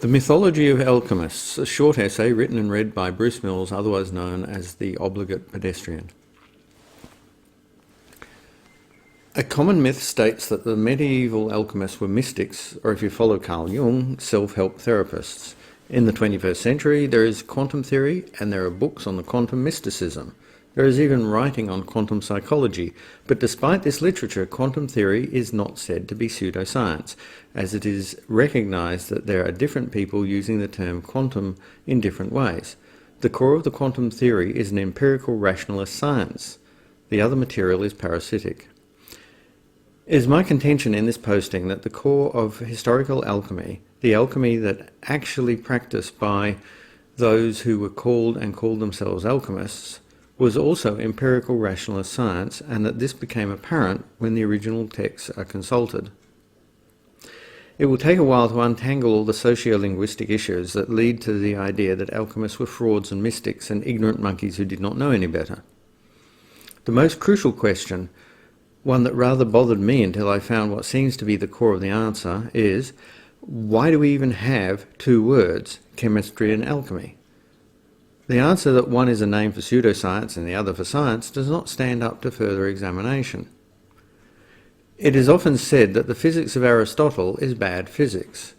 The Mythology of Alchemists, a short essay written and read by Bruce Mills, otherwise known as the Obligate Pedestrian. A common myth states that the medieval alchemists were mystics, or if you follow Carl Jung, self-help therapists. In the 21st century, there is quantum theory and there are books on the quantum mysticism. There is even writing on quantum psychology, but despite this literature, quantum theory is not said to be pseudoscience, as it is recognised that there are different people using the term quantum in different ways. The core of the quantum theory is an empirical rationalist science. The other material is parasitic. It is my contention in this posting that the core of historical alchemy, the alchemy that actually practiced by those who were called and called themselves alchemists, was also empirical rationalist science, and that this became apparent when the original texts are consulted. It will take a while to untangle all the socio-linguistic issues that lead to the idea that alchemists were frauds and mystics and ignorant monkeys who did not know any better. The most crucial question, one that rather bothered me until I found what seems to be the core of the answer, is why do we even have two words, chemistry and alchemy? The answer that one is a name for pseudoscience and the other for science does not stand up to further examination. It is often said that the physics of Aristotle is bad physics.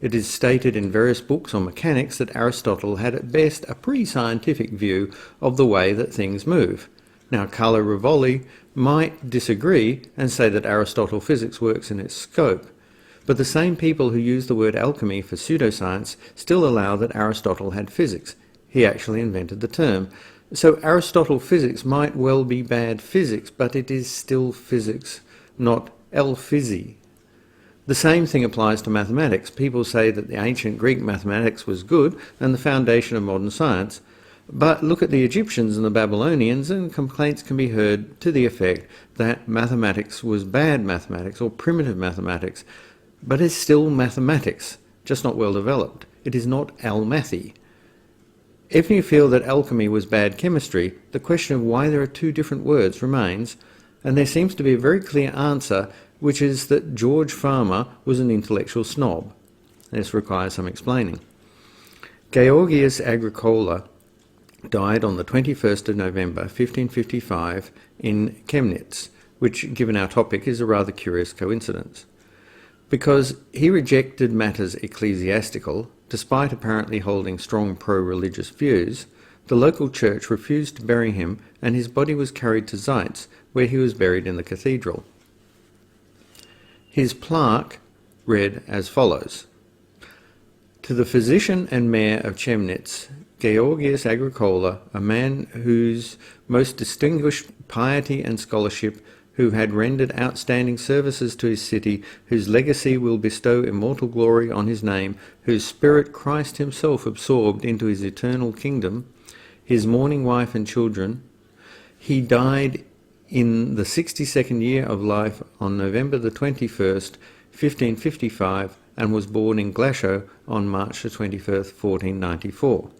It is stated in various books on mechanics that Aristotle had at best a pre-scientific view of the way that things move. Now, Carlo Rovelli might disagree and say that Aristotle physics works in its scope, but the same people who use the word alchemy for pseudoscience still allow that Aristotle had physics. He actually invented the term. So Aristotle physics might well be bad physics, but it is still physics, not elphysi. The same thing applies to mathematics. People say that the ancient Greek mathematics was good and the foundation of modern science, but look at the Egyptians and the Babylonians and complaints can be heard to the effect that mathematics was bad mathematics or primitive mathematics, but it's still mathematics, just not well developed. It is not almathy. If you feel that alchemy was bad chemistry, the question of why there are two different words remains, and there seems to be a very clear answer, which is that George Farmer was an intellectual snob. This requires some explaining. Georgius Agricola died on the 21st of November 1555 in Chemnitz, which, given our topic, is a rather curious coincidence. Because he rejected matters ecclesiastical, despite apparently holding strong pro-religious views, the local church refused to bury him and his body was carried to Zeitz, where he was buried in the cathedral. His plaque read as follows: To the physician and mayor of Chemnitz, Georgius Agricola, a man whose most distinguished piety and scholarship, who had rendered outstanding services to his city, whose legacy will bestow immortal glory on his name, whose spirit Christ himself absorbed into his eternal kingdom, his mourning wife and children. He died in the 62nd year of life on November the 21st, 1555, and was born in Glasgow on March the 21st, 1494.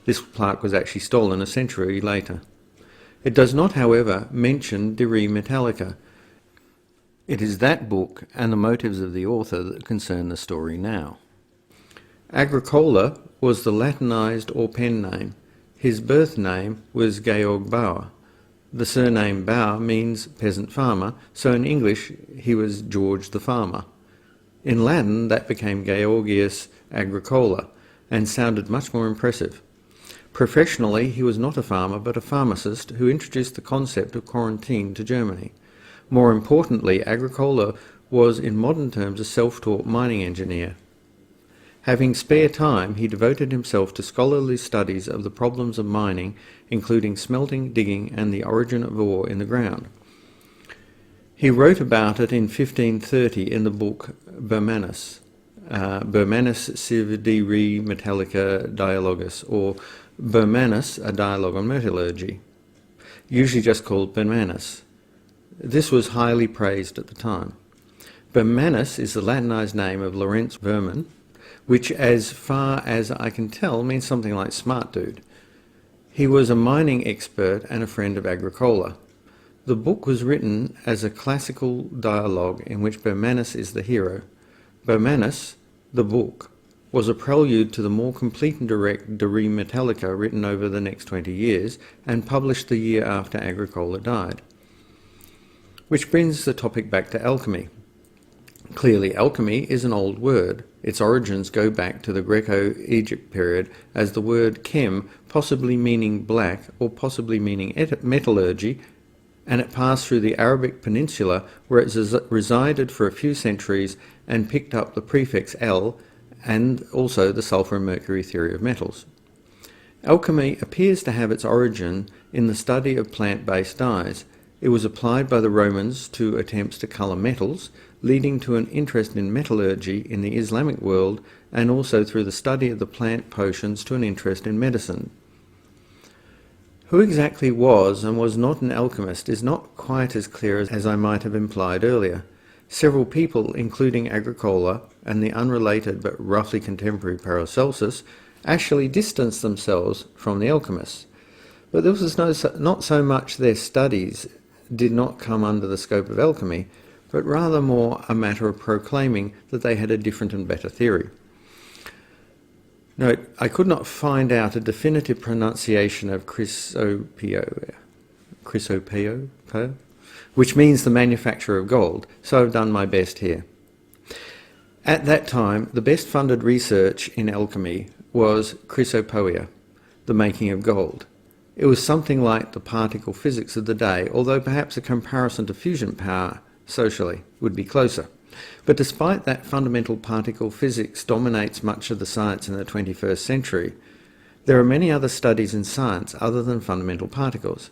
This plaque was actually stolen a century later. It does not, however, mention De Re Metallica. It is that book and the motives of the author that concern the story now. Agricola was the Latinized or pen name. His birth name was Georg Bauer. The surname Bauer means peasant farmer, so in English he was George the Farmer. In Latin that became Georgius Agricola and sounded much more impressive. Professionally, he was not a farmer but a pharmacist who introduced the concept of quarantine to Germany. More importantly, Agricola was in modern terms a self-taught mining engineer. Having spare time, he devoted himself to scholarly studies of the problems of mining, including smelting, digging, and the origin of ore in the ground. He wrote about it in 1530 in the book Bermanus, Bermanus Sive De Re Metallica Dialogus, or Bermanus, a dialogue on metallurgy, usually just called Bermanus. This was highly praised at the time. Bermanus is the Latinized name of Lorenz Verman, which, as far as I can tell, means something like smart dude. He was a mining expert and a friend of Agricola. The book was written as a classical dialogue in which Bermanus is the hero. Bermanus, the book, was a prelude to the more complete and direct De Re Metallica written over the next 20 years and published the year after Agricola died. Which brings the topic back to alchemy. Clearly, alchemy is an old word. Its origins go back to the Greco-Egypt period as the word chem, possibly meaning black or possibly meaning metallurgy, and it passed through the Arabic peninsula where it resided for a few centuries and picked up the prefix al and also the sulfur and mercury theory of metals. Alchemy appears to have its origin in the study of plant-based dyes. It was applied by the Romans to attempts to colour metals, leading to an interest in metallurgy in the Islamic world, and also through the study of the plant potions to an interest in medicine. Who exactly was and was not an alchemist is not quite as clear as I might have implied earlier. Several people, including Agricola and the unrelated but roughly contemporary Paracelsus, actually distanced themselves from the alchemists. But this was not so much their studies did not come under the scope of alchemy, but rather more a matter of proclaiming that they had a different and better theory. Note, I could not find out a definitive pronunciation of chrysopeo, which means the manufacture of gold, so I've done my best here. At that time, the best funded research in alchemy was chrysopoeia, the making of gold. It was something like the particle physics of the day, although perhaps a comparison to fusion power socially would be closer. But despite that fundamental particle physics dominates much of the science in the 21st century, there are many other studies in science other than fundamental particles.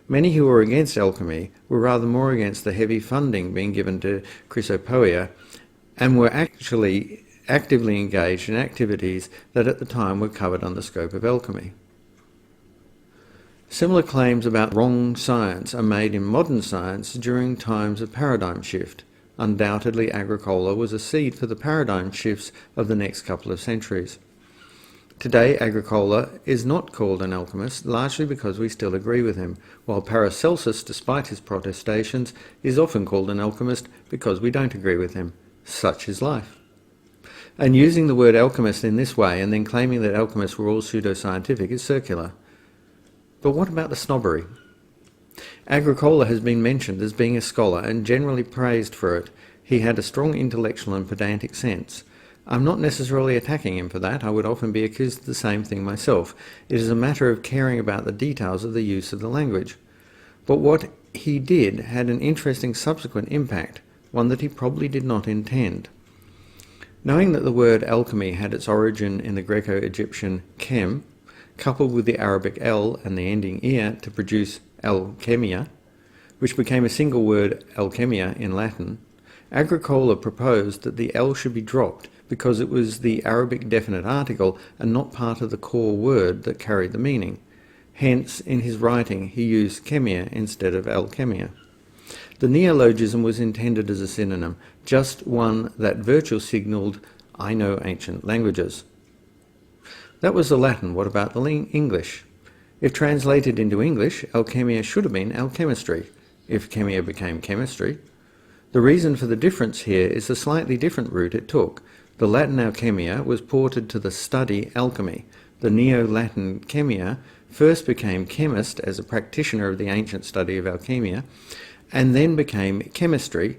Many who were against alchemy were rather more against the heavy funding being given to chrysopoeia and were actually actively engaged in activities that at the time were covered under the scope of alchemy. Similar claims about wrong science are made in modern science during times of paradigm shift. Undoubtedly, Agricola was a seed for the paradigm shifts of the next couple of centuries. Today, Agricola is not called an alchemist, largely because we still agree with him, while Paracelsus, despite his protestations, is often called an alchemist because we don't agree with him. Such is life. And using the word alchemist in this way and then claiming that alchemists were all pseudoscientific is circular. But what about the snobbery? Agricola has been mentioned as being a scholar and generally praised for it. He had a strong intellectual and pedantic sense. I'm not necessarily attacking him for that. I would often be accused of the same thing myself. It is a matter of caring about the details of the use of the language. But what he did had an interesting subsequent impact, one that he probably did not intend. Knowing that the word alchemy had its origin in the Greco-Egyptian chem, coupled with the Arabic el and the ending ia to produce alchemia, which became a single word alchemia in Latin, Agricola proposed that the L should be dropped because it was the Arabic definite article and not part of the core word that carried the meaning. Hence, in his writing, he used chemia instead of alchemia. The neologism was intended as a synonym, just one that virtual signalled, I know ancient languages. That was the Latin. What about the English? If translated into English, alchemia should have been alchemistry, if chemia became chemistry. The reason for the difference here is the slightly different route it took. The Latin alchemia was ported to the study alchemy. The Neo-Latin chemia first became chemist as a practitioner of the ancient study of alchemia, and then became chemistry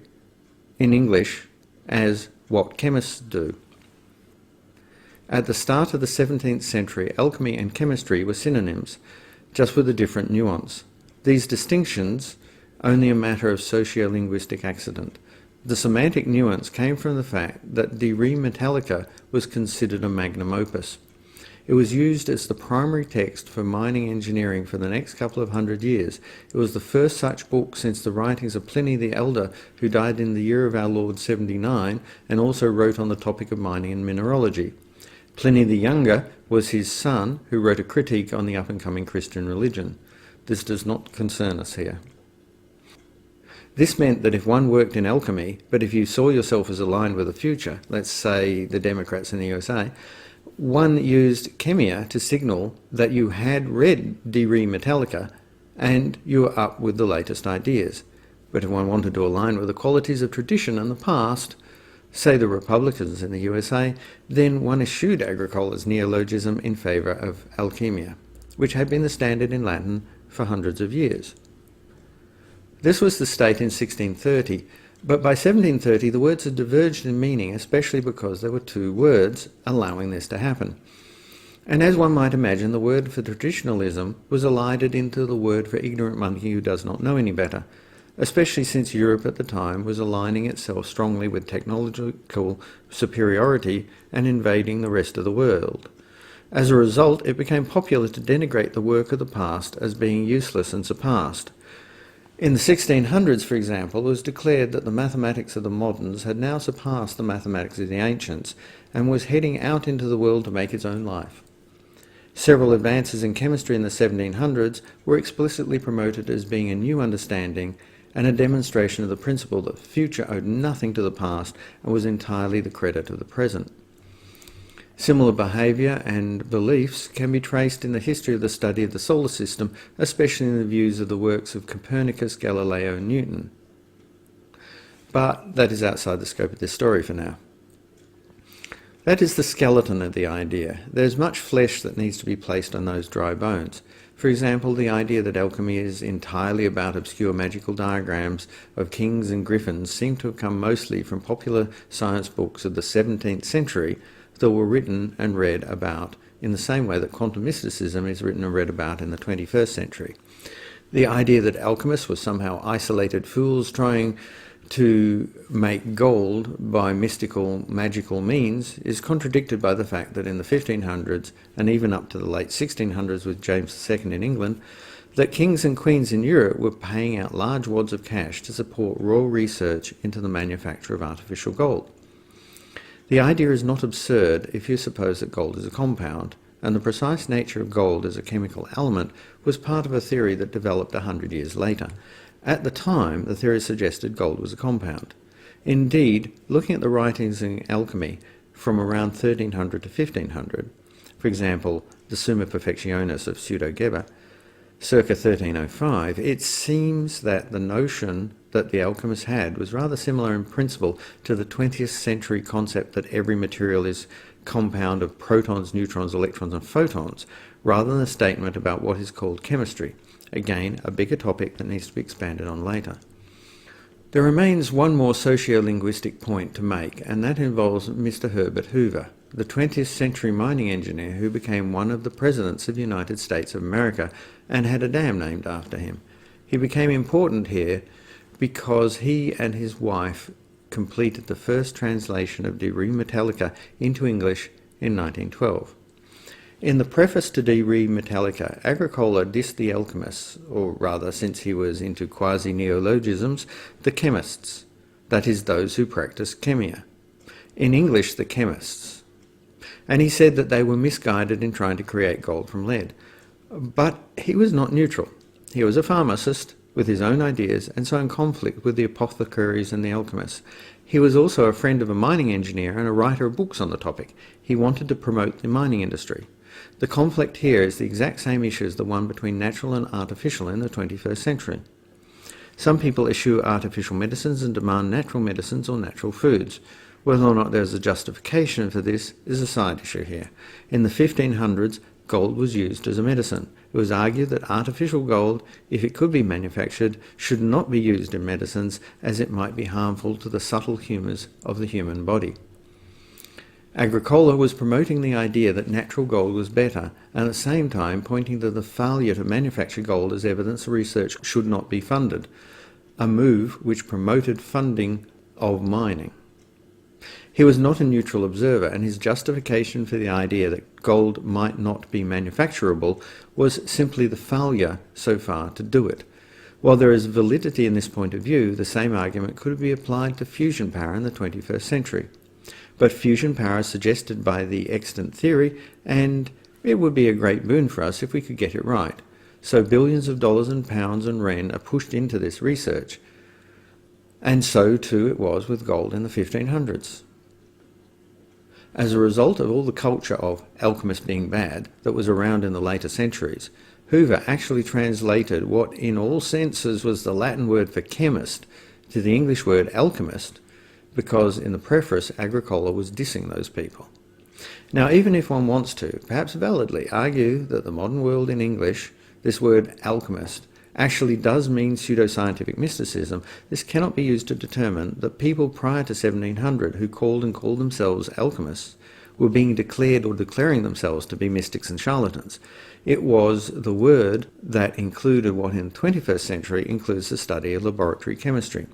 in English as what chemists do. At the start of the 17th century, alchemy and chemistry were synonyms, just with a different nuance. These distinctions only a matter of socio-linguistic accident. The semantic nuance came from the fact that De Re Metallica was considered a magnum opus. It was used as the primary text for mining engineering for the next couple of hundred years. It was the first such book since the writings of Pliny the Elder, who died in the year of our Lord 79, and also wrote on the topic of mining and mineralogy. Pliny the Younger was his son, who wrote a critique on the up-and-coming Christian religion. This does not concern us here. This meant that if one worked in alchemy, but if you saw yourself as aligned with the future, let's say the Democrats in the USA, one used chemia to signal that you had read De Re Metallica and you were up with the latest ideas. But if one wanted to align with the qualities of tradition and the past, say the Republicans in the USA, then one eschewed Agricola's neologism in favour of alchemia, which had been the standard in Latin for hundreds of years. This was the state in 1630, but by 1730 the words had diverged in meaning, especially because there were two words allowing this to happen. And as one might imagine, the word for traditionalism was elided into the word for ignorant monkey who does not know any better, especially since Europe at the time was aligning itself strongly with technological superiority and invading the rest of the world. As a result, it became popular to denigrate the work of the past as being useless and surpassed. In the 1600s, for example, it was declared that the mathematics of the moderns had now surpassed the mathematics of the ancients and was heading out into the world to make its own life. Several advances in chemistry in the 1700s were explicitly promoted as being a new understanding and a demonstration of the principle that the future owed nothing to the past and was entirely the credit of the present. Similar behaviour and beliefs can be traced in the history of the study of the solar system, especially in the views of the works of Copernicus, Galileo and Newton. But that is outside the scope of this story for now. That is the skeleton of the idea. There's much flesh that needs to be placed on those dry bones. For example, the idea that alchemy is entirely about obscure magical diagrams of kings and griffins seem to have come mostly from popular science books of the 17th century that were written and read about in the same way that quantum mysticism is written and read about in the 21st century. The idea that alchemists were somehow isolated fools trying to make gold by mystical, magical means is contradicted by the fact that in the 1500s and even up to the late 1600s with James II in England, that kings and queens in Europe were paying out large wads of cash to support royal research into the manufacture of artificial gold. The idea is not absurd if you suppose that gold is a compound, and the precise nature of gold as a chemical element was part of a theory that developed 100 years later. At the time, the theory suggested gold was a compound. Indeed, looking at the writings in alchemy from around 1300 to 1500, for example, the Summa Perfectionis of Pseudo-Geber, circa 1305, it seems that the notion that the alchemists had was rather similar in principle to the 20th century concept that every material is compound of protons, neutrons, electrons and photons, rather than a statement about what is called chemistry. Again, a bigger topic that needs to be expanded on later. There remains one more socio-linguistic point to make, and that involves Mr. Herbert Hoover, the 20th century mining engineer who became one of the presidents of the United States of America and had a dam named after him. He became important here because he and his wife completed the first translation of De Re Metallica into English in 1912. In the preface to De Re Metallica, Agricola dissed the alchemists, or rather, since he was into quasi-neologisms, the chemists, that is, those who practice chemia. In English, the chemists. And he said that they were misguided in trying to create gold from lead. But he was not neutral. He was a pharmacist with his own ideas and so in conflict with the apothecaries and the alchemists. He was also a friend of a mining engineer and a writer of books on the topic. He wanted to promote the mining industry. The conflict here is the exact same issue as the one between natural and artificial in the 21st century. Some people eschew artificial medicines and demand natural medicines or natural foods. Whether or not there is a justification for this is a side issue here. In the 1500s, gold was used as a medicine. It was argued that artificial gold, if it could be manufactured, should not be used in medicines as it might be harmful to the subtle humours of the human body. Agricola was promoting the idea that natural gold was better, and at the same time pointing to the failure to manufacture gold as evidence the research should not be funded, a move which promoted funding of mining. He was not a neutral observer, and his justification for the idea that gold might not be manufacturable was simply the failure so far to do it. While there is validity in this point of view, the same argument could be applied to fusion power in the 21st century. But fusion power is suggested by the extant theory, and it would be a great boon for us if we could get it right. So billions of dollars and pounds and ren are pushed into this research. And so too it was with gold in the 1500s. As a result of all the culture of alchemists being bad that was around in the later centuries, Hoover actually translated what in all senses was the Latin word for chemist to the English word alchemist, because in the preface Agricola was dissing those people. Now, even if one wants to, perhaps validly, argue that the modern world in English, this word alchemist, actually does mean pseudoscientific mysticism, this cannot be used to determine that people prior to 1700 who called themselves alchemists were being declared or declaring themselves to be mystics and charlatans. It was the word that included what in the 21st century includes the study of laboratory chemistry.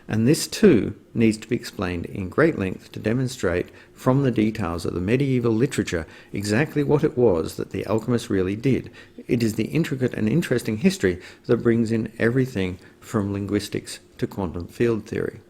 And this too needs to be explained in great length to demonstrate from the details of the medieval literature exactly what it was that the alchemists really did. It is the intricate and interesting history that brings in everything from linguistics to quantum field theory.